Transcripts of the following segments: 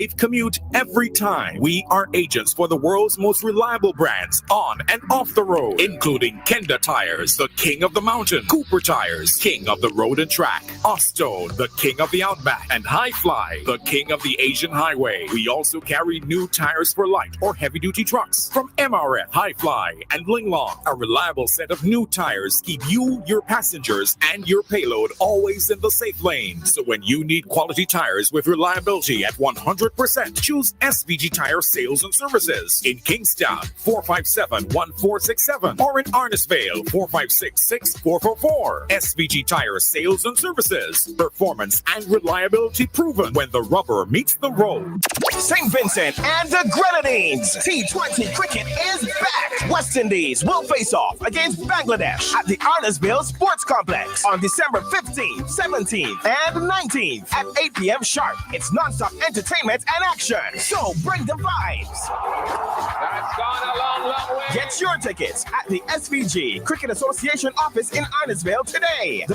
safe commute every time. We are agents for the world's most reliable brands on and off the road, including Kenda Tires, the king of the mountain, Cooper Tires, king of the road and track, Ostone, the king of the outback, and High Fly, the king of the Asian highway. We also carry new tires for light or heavy-duty trucks from MRF, High Fly, and Linglong. A reliable set of new tires keep you, your passengers, and your payload always in the safe lane. So when you need quality tires with reliability at 100%, choose SVG Tire Sales and Services in Kingstown, 457-1467, or in Arnesvale, 456-6444. SVG Tire Sales and Services. Performance and reliability proven when the rubber meets the road. St. Vincent and the Grenadines. T20 cricket is back. West Indies will face off against Bangladesh at the Arnesville Sports Complex on December 15th, 17th, and 19th at 8 p.m. sharp. It's non-stop entertainment and action. So bring the vibes. That's gone a long, long way. Get your tickets at the SVG Cricket Association office in Arnesville today.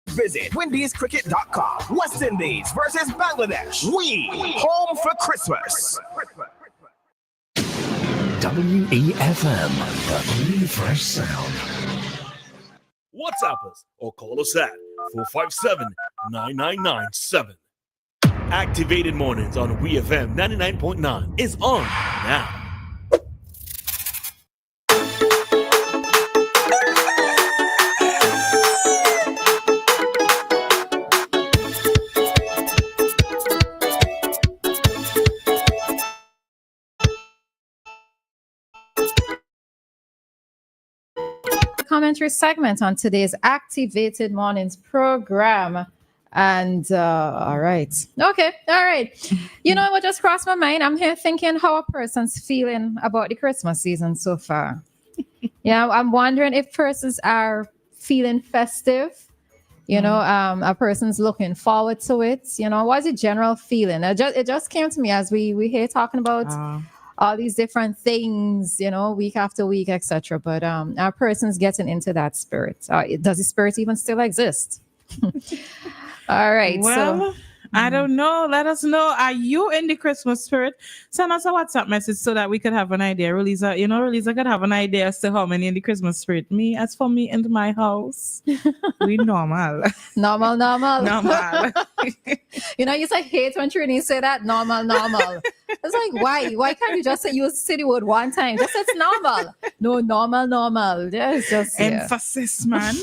Visit WindiesCricket.com. West Indies versus Bangladesh. We home for Christmas. WEFM, the new fresh sound. WhatsApp us or call us at 457-9997. Activated Mornings on WEFM 99.9 is on now. Commentary segment on today's Activated Mornings program. And all right. You know what just crossed my mind? I'm here thinking how a person's feeling about the Christmas season so far. Yeah, I'm wondering if persons are feeling festive. You know, a person's looking forward to it. You know, what's the general feeling? It just came to me as we here talking about all these different things, you know, week after week, etc. But our person's getting into that spirit. Does the spirit even still exist? All right. Well, I don't know. Let us know. Are you in the Christmas spirit? Send us a WhatsApp message so that we could have an idea. Roleza could have an idea as to how many in the Christmas spirit. As for me and my house, we normal. Normal. You You say hate when Trini say that. Normal. It's like, why? Why can't you just say use city word one time? Just say it's normal. No, normal. It's just emphasis, man.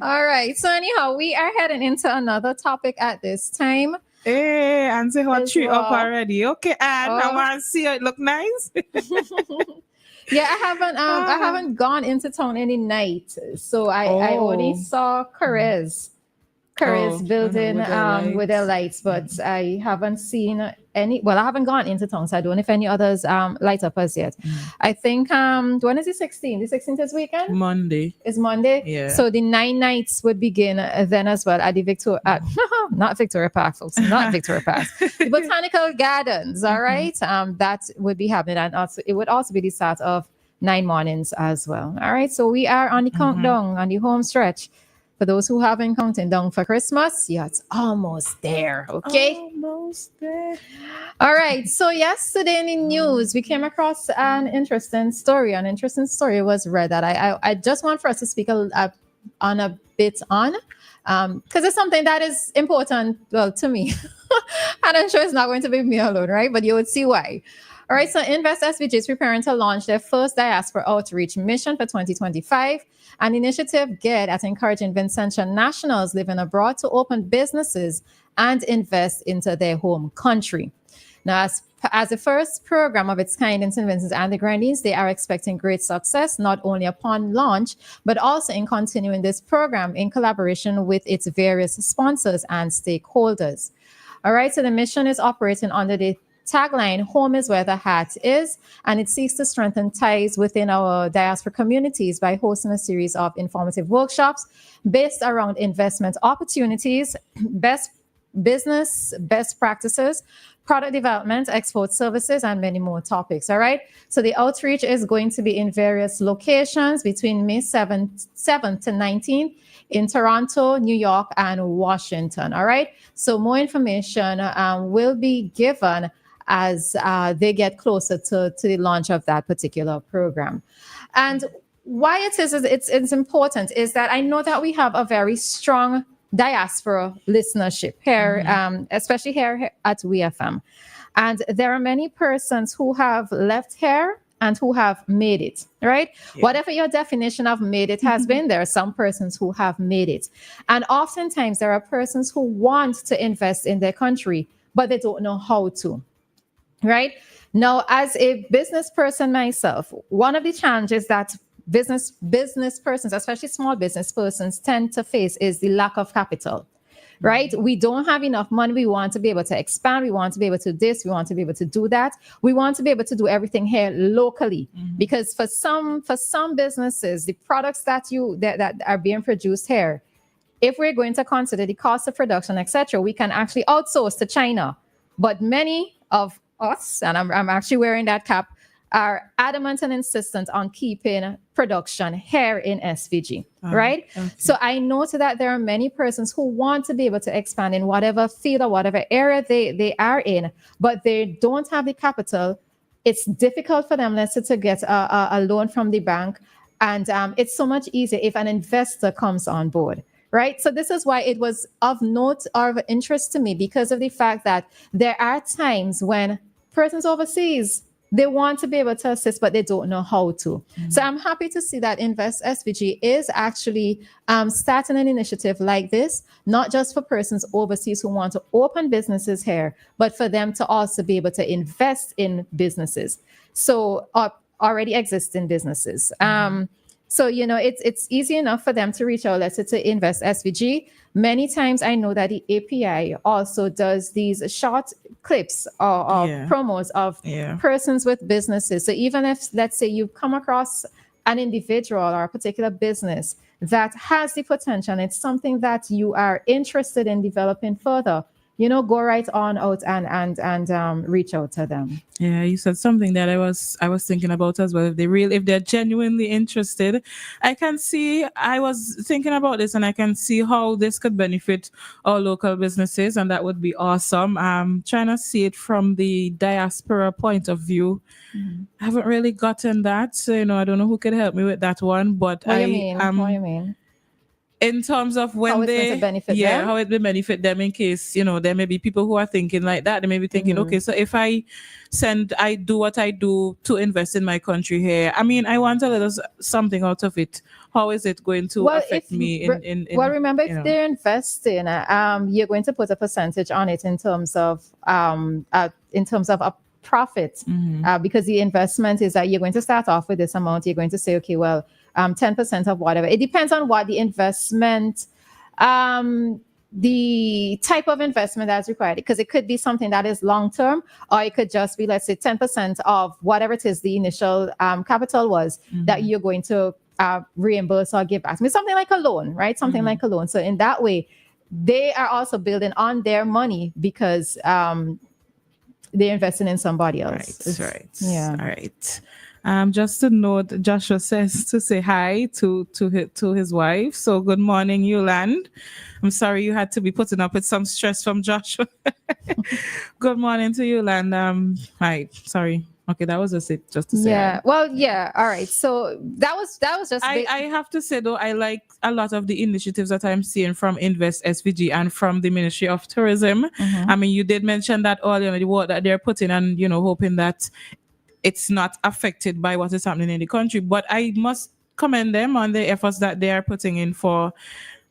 All right. So anyhow, we are heading into another topic at this time. Hey, and say hot tree up already. Okay, and I want to see it look nice. Yeah, I haven't gone into town any night, so I only saw Carez building with their lights, but I haven't seen any. Well, I haven't gone into town, so I don't know if any others light up as yet. I think when is the 16th? The 16th is weekend. Monday. It's Monday. Yeah. So the 9 nights would begin then as well at the not Victoria Park, folks, not Victoria Park, the Botanical Gardens. All right, that would be happening, and also it would also be the start of 9 mornings as well. All right, so we are on the countdown on the home stretch. For those who haven't counting down for Christmas, yeah, it's almost there, okay? Almost there. All right, so yesterday in the news, we came across an interesting story. An interesting story was read that I just want for us to speak on a bit on, because it's something that is important, well, to me. And I'm sure it's not going to be me alone, right? But you would see why. All right, so Invest SVG is preparing to launch their first diaspora outreach mission for 2025, an initiative geared at encouraging Vincentian nationals living abroad to open businesses and invest into their home country. Now, as the first program of its kind in St. Vincent and the Grenadines, they are expecting great success, not only upon launch, but also in continuing this program in collaboration with its various sponsors and stakeholders. All right, so the mission is operating under the tagline, home is where the heart is, and it seeks to strengthen ties within our diaspora communities by hosting a series of informative workshops based around investment opportunities, best business, best practices, product development, export services, and many more topics. All right. So the outreach is going to be in various locations between May 7th to 19th in Toronto, New York, and Washington. All right. So more information will be given as they get closer to the launch of that particular program. And why it's important is that I know that we have a very strong diaspora listenership here, especially here at WEFM. And there are many persons who have left here and who have made it, right? Yeah. Whatever your definition of made it has been, there are some persons who have made it. And oftentimes there are persons who want to invest in their country, but they don't know how to, right? Now, as a business person myself, one of the challenges that business persons, especially small business persons, tend to face is the lack of capital, right? We don't have enough money. We want to be able to expand. We want to be able to do this. We want to be able to do that. We want to be able to do everything here locally, because for some businesses, the products that are being produced here, if we're going to consider the cost of production, etc., we can actually outsource to China. But many of us, and I'm actually wearing that cap, are adamant and insistent on keeping production here in SVG, right? Okay. So I note that there are many persons who want to be able to expand in whatever field or whatever area they are in, but they don't have the capital. It's difficult for them, let's say, to get a loan from the bank. And it's so much easier if an investor comes on board, right? So this is why it was of note or of interest to me, because of the fact that there are times when persons overseas, they want to be able to assist, but they don't know how to. So I'm happy to see that Invest SVG is actually starting an initiative like this, not just for persons overseas who want to open businesses here, but for them to also be able to invest in businesses. So already existing businesses. So, it's easy enough for them to reach out, let's say, to Invest SVG. Many times I know that the API also does these short clips or promos of persons with businesses. So even if, let's say, you come across an individual or a particular business that has the potential, and it's something that you are interested in developing further, go right on out and reach out to them. Yeah, you said something that I was thinking about as well. If they're genuinely interested, I was thinking about this, and I can see how this could benefit our local businesses, and that would be awesome. I'm trying to see it from the diaspora point of view. I haven't really gotten that, so I don't know who could help me with that one. But What do you mean? In terms of when how it will benefit them, in case there may be people who are thinking like that. They may be thinking, okay, so if I do what I do to invest in my country here, I want a little something out of it. How is it going to affect me? Remember, if they're investing, you're going to put a percentage on it in terms of a profit, because the investment is that you're going to start off with this amount. You're going to say, okay, well, 10% of whatever. It depends on what the investment, the type of investment that's required, because it could be something that is long-term, or it could just be, let's say, 10% of whatever it is the initial capital was that you're going to reimburse or give back. Something like a loan, right? Something like a loan. So in that way, they are also building on their money because they're investing in somebody else. Right. Yeah. All right. Just to note, Joshua says to say hi to his wife. So good morning, Yolande. I'm sorry you had to be putting up with some stress from Joshua. Good morning to Yolande. Hi. Sorry. Okay, that was just it. Just to say. Yeah. Hi. Well, yeah. All right. So that was just. I have to say though, I like a lot of the initiatives that I'm seeing from Invest SVG and from the Ministry of Tourism. You did mention that earlier, the work that they're putting, and hoping that it's not affected by what is happening in the country. But I must commend them on the efforts that they are putting in for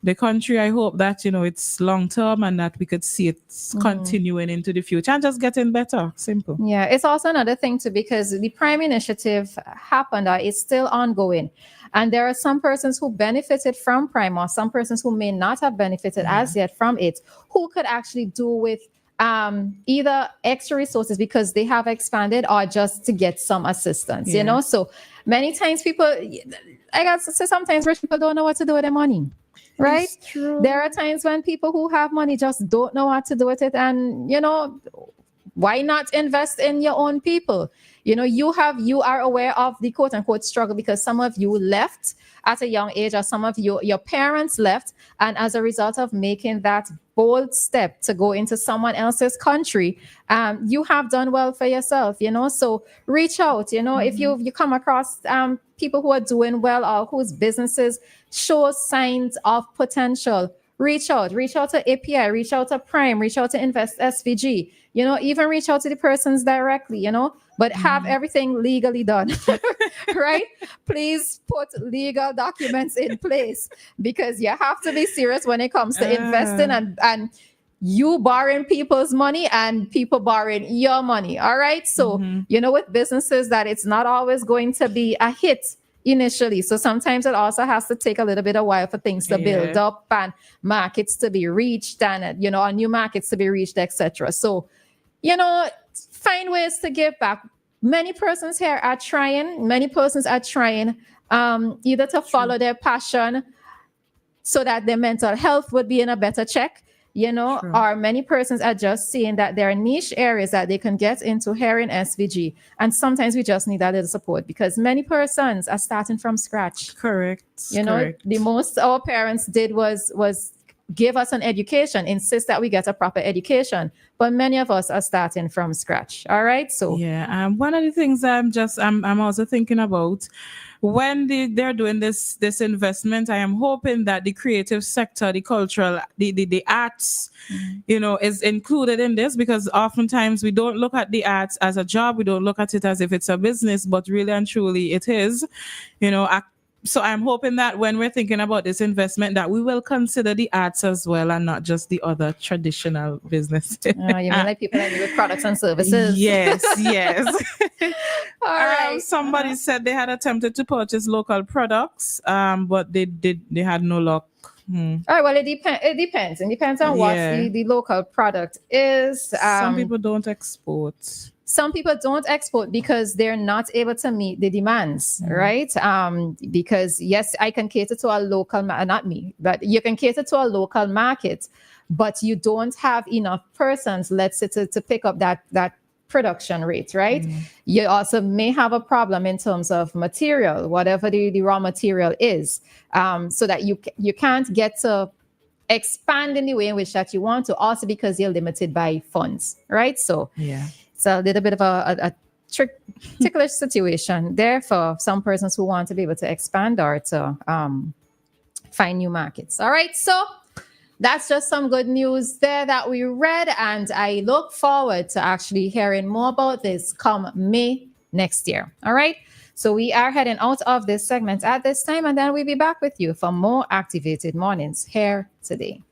the country. I hope that, it's long term and that we could see it continuing into the future and just getting better. Simple. Yeah, it's also another thing too, because the Prime Initiative happened, it's still ongoing. And there are some persons who benefited from Prime, or some persons who may not have benefited as yet from it, who could actually do with either extra resources because they have expanded, or just to get some assistance, So many times I got to say, sometimes rich people don't know what to do with their money, right? It's true. There are times when people who have money just don't know what to do with it. And, Why not invest in your own people? You are aware of the quote unquote struggle because some of you left at a young age, or some of your parents left. And as a result of making that bold step to go into someone else's country, you have done well for yourself, so reach out, if you come across people who are doing well or whose businesses show signs of potential. Reach out to API, reach out to Prime, reach out to Invest SVG, even reach out to the persons directly, but have everything legally done, right? Please put legal documents in place because you have to be serious when it comes to investing and you borrowing people's money and people borrowing your money. All right. So, with businesses that it's not always going to be a hit initially. So sometimes it also has to take a little bit of while for things to build up and markets to be reached and, new markets to be reached, etc. So, find ways to give back. Many persons are trying either to follow their passion so that their mental health would be in a better check, or many persons are just seeing that there are niche areas that they can get into here in SVG. And sometimes we just need that little support because many persons are starting from scratch. Correct. The most our parents did was give us an education, insist that we get a proper education. But many of us are starting from scratch. All right. So one of the things I'm also thinking about when they're doing this investment, I am hoping that the creative sector, the cultural, the arts, is included in this because oftentimes we don't look at the arts as a job. We don't look at it as if it's a business, but really and truly it is, So I'm hoping that when we're thinking about this investment, that we will consider the arts as well and not just the other traditional businesses. You mean like people that with products and services? Yes. All right. Somebody said they had attempted to purchase local products, but they had no luck. All right. Well, it depends. It depends on what the local product is. Some people don't export. Some people don't export because they're not able to meet the demands, right? Because yes, I can cater to a local, not me, but you can cater to a local market, but you don't have enough persons, let's say, to pick up that production rate, right? You also may have a problem in terms of material, whatever the raw material is, so that you can't get to expand in the way in which that you want to, also because you're limited by funds, right? So it's a little bit of a ticklish situation there for some persons who want to be able to expand or to find new markets. All right, so that's just some good news there that we read, and I look forward to actually hearing more about this come May next year. All right, so we are heading out of this segment at this time, and then we'll be back with you for more Activated Mornings here today.